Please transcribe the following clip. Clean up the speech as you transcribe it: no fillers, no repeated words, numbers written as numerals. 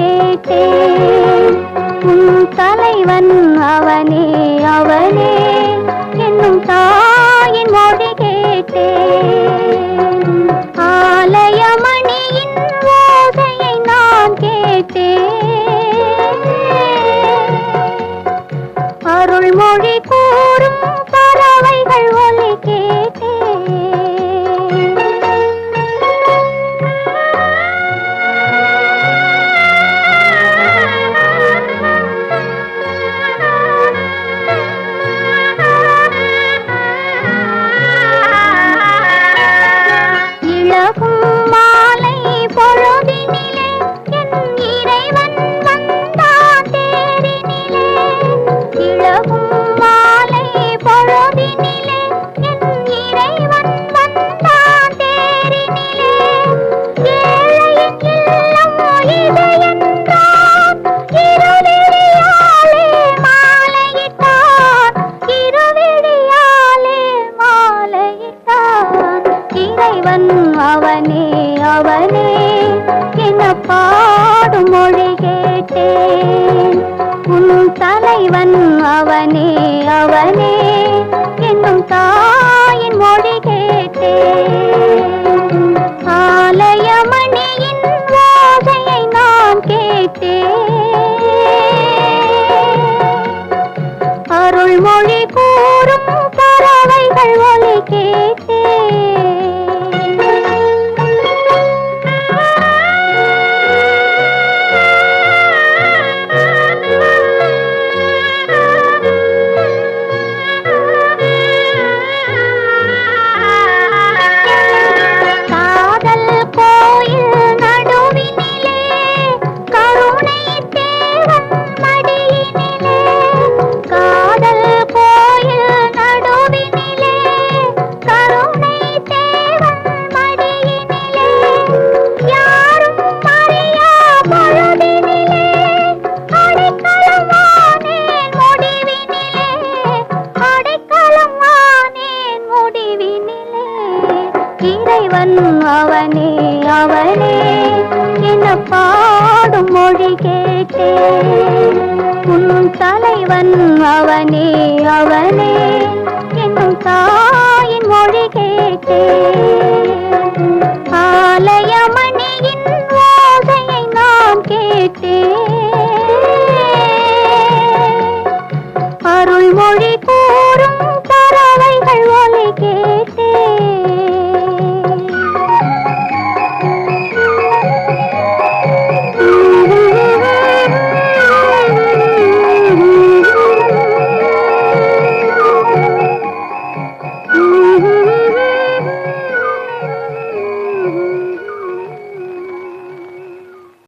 கேட்டேன். உன் தலைவன் அவனே அவனே என்னும் தாயின் மொழி கேட்டேன். ஆலயமணியின் ஓசையை நான் கேட்டேன். அருள்மொழி கூறும் பறவைகள் ஒலி கேட்டேன். மாலை பொழுதினிலே என் இறைவன் வந்தான் தேரினிலே. இளகும் மாலை பொழுதினிலே என் இறைவன் வந்தான் தேரினிலே. ஏழையின் இல்லம் இது என்றான், இருவிழியாலே மாலையிட்டான். இருவிழியாலே மாலையிட்டான். இறைவன் அவனே அவனே என பாடும் மொழி கேட்டேன். உன் தலைவன் அவனே அவனே என்னும் தாயின் மொழி கேட்டேன். ஆலயமணியின் ஓசையை நான் கேட்டேன். அருள்மொழி கூறும் பறவைகள் ஒலி கேட்டேன். இறைவன் அவனே அவனே என பாடும் மொழி கேட்டேன். உன் தலைவன் அவனே அவனே என்னும் தாயின் மொழி கேட்டேன். ஆலயம்